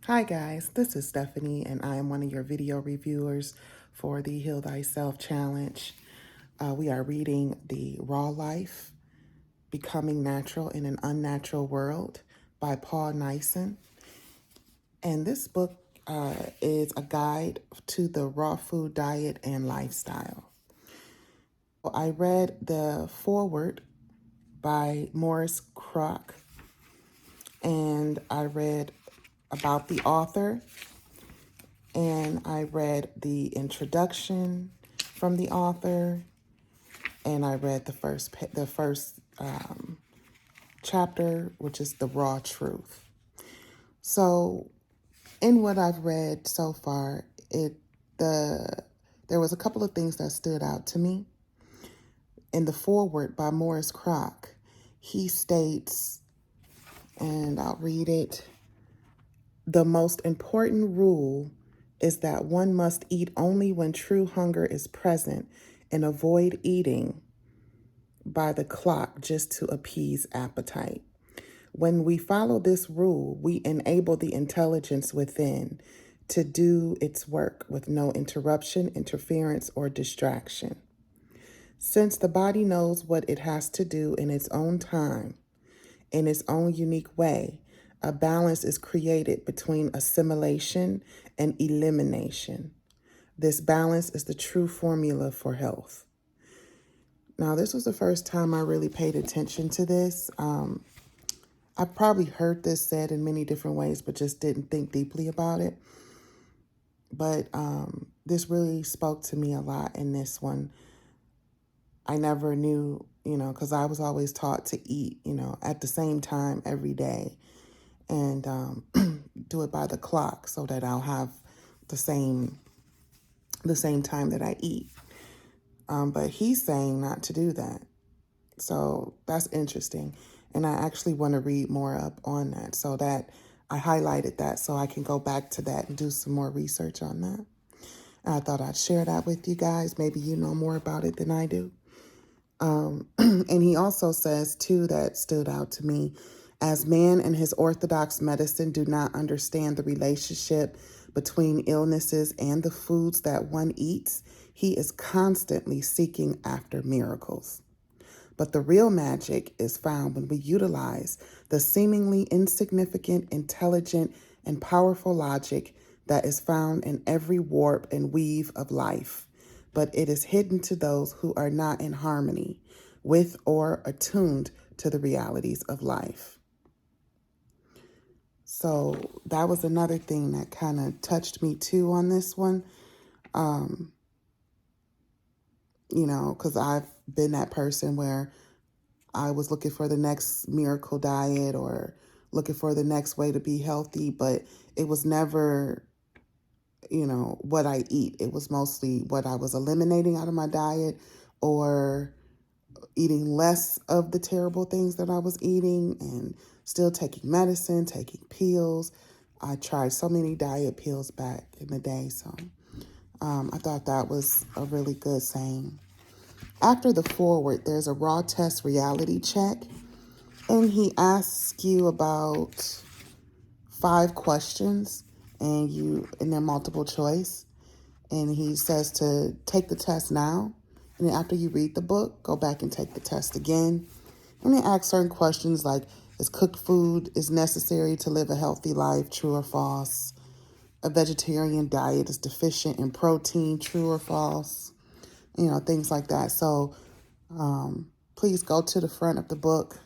Hi guys, this is Stephanie and I am one of your video reviewers for the Heal Thyself Challenge. We are reading The Raw Life, Becoming Natural in an Unnatural World by Paul Nison. And this book is a guide to the raw food diet and lifestyle. I read the foreword by Morris Kroc, and I read about the author, and I read the introduction from the author, and I read the first chapter, which is the raw truth. So, in what I've read so far, there was a couple of things that stood out to me. In the foreword by Morris Kroc, he states, and I'll read it: the most important rule is that one must eat only when true hunger is present and avoid eating by the clock just to appease appetite. When we follow this rule, we enable the intelligence within to do its work with no interruption, interference, or distraction. Since the body knows what it has to do in its own time, in its own unique way, a balance is created between assimilation and elimination. This balance is the true formula for health. Now, this was the first time I really paid attention to this. I've probably heard this said in many different ways, but just didn't think deeply about it. But this really spoke to me a lot in this one. I never knew, because I was always taught to eat, at the same time every day, and do it by the clock so that I'll have the same time that I eat. But he's saying not to do that. So that's interesting. And I actually want to read more up on that, so that I highlighted that so I can go back to that and do some more research on that. And I thought I'd share that with you guys. Maybe you know more about it than I do. And he also says, too, that stood out to me: as man and his orthodox medicine do not understand the relationship between illnesses and the foods that one eats, he is constantly seeking after miracles. But the real magic is found when we utilize the seemingly insignificant, intelligent, and powerful logic that is found in every warp and weave of life. But it is hidden to those who are not in harmony with or attuned to the realities of life. So that was another thing that kind of touched me too on this one. Because I've been that person where I was looking for the next miracle diet or looking for the next way to be healthy, but it was never, what I eat. It was mostly what I was eliminating out of my diet, or eating less of the terrible things that I was eating, and still taking medicine, taking pills. I tried so many diet pills back in the day, so I thought that was a really good saying. After the foreword, there's a raw test reality check, and he asks you about 5 questions, and they're multiple choice. And he says to take the test now, and then after you read the book, go back and take the test again. And they ask certain questions like, is cooked food is necessary to live a healthy life, true or false? A vegetarian diet is deficient in protein, true or false? Things like that. So please go to the front of the book,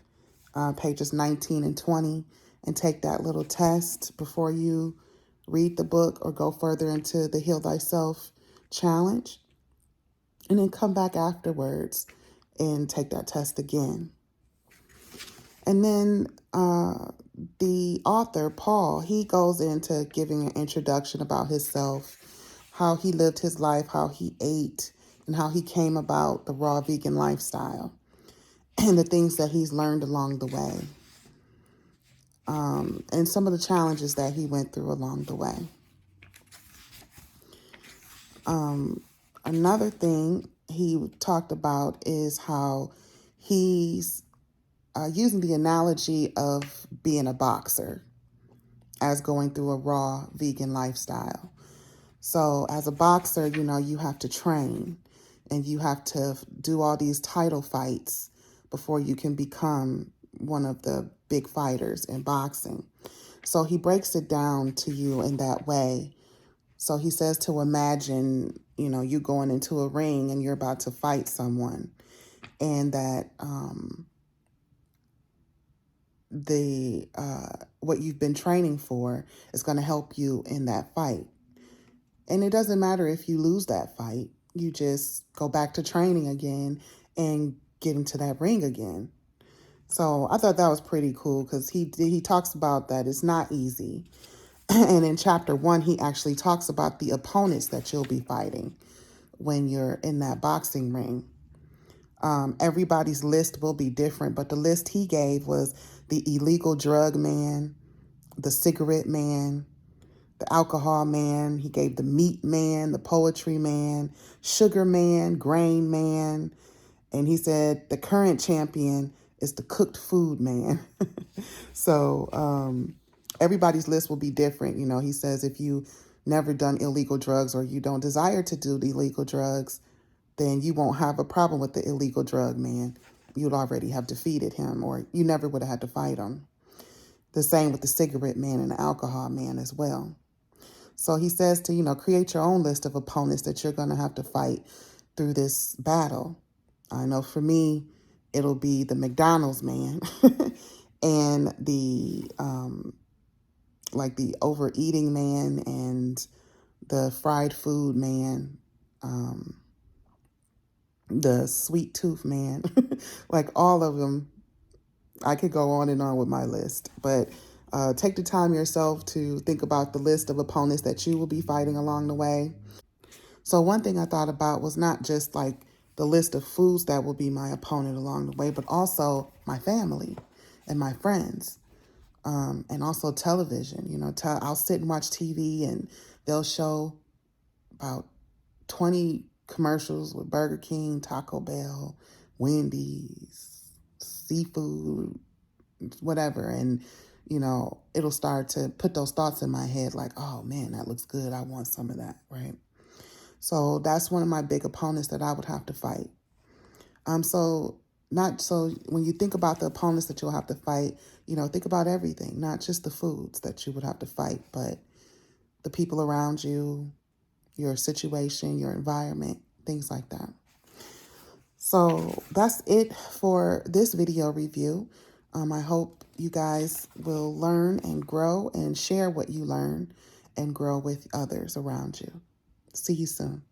pages 19 and 20, and take that little test before you read the book or go further into the Heal Thyself Challenge. And then come back afterwards and take that test again. And then the author, Paul, he goes into giving an introduction about himself, how he lived his life, how he ate, and how he came about the raw vegan lifestyle, and the things that he's learned along the way, and some of the challenges that he went through along the way. Another thing he talked about is how he's using the analogy of being a boxer. as going through a raw vegan lifestyle. So as a boxer, you know, you have to train and you have to do all these title fights before you can become one of the big fighters in boxing. So he breaks it down to you in that way. So he says to imagine, you know, you going into a ring and you're about to fight someone, and that what you've been training for is going to help you in that fight. And it doesn't matter if you lose that fight. You just go back to training again and get into that ring again. So I thought that was pretty cool because he talks about that it's not easy. And in chapter 1, he actually talks about the opponents that you'll be fighting when you're in that boxing ring. Everybody's list will be different, but the list he gave was the illegal drug man, the cigarette man, the alcohol man. He gave the meat man, the poetry man, sugar man, grain man. And he said the current champion is the cooked food man. So everybody's list will be different. You know, he says if you never done illegal drugs or you don't desire to do the illegal drugs, then you won't have a problem with the illegal drug man. You'd already have defeated him, or you never would have had to fight him. The same with the cigarette man and the alcohol man as well. So he says to, you know, create your own list of opponents that you're going to have to fight through this battle. I know for me, it'll be the McDonald's man and the like the overeating man and the fried food man, the sweet tooth man, like all of them. I could go on and on with my list, but take the time yourself to think about the list of opponents that you will be fighting along the way. So one thing I thought about was not just like the list of foods that will be my opponent along the way, but also my family and my friends, and also television. You know, I'll sit and watch TV and they'll show about 20 commercials with Burger King, Taco Bell, Wendy's, seafood, whatever. And, you know, it'll start to put those thoughts in my head like, oh man, that looks good. I want some of that, right? So that's one of my big opponents that I would have to fight. So when you think about the opponents that you'll have to fight, you know, think about everything, not just the foods that you would have to fight, but the people around you, your situation, your environment, things like that. So that's it for this video review. I hope you guys will learn and grow and share what you learn and grow with others around you. See you soon.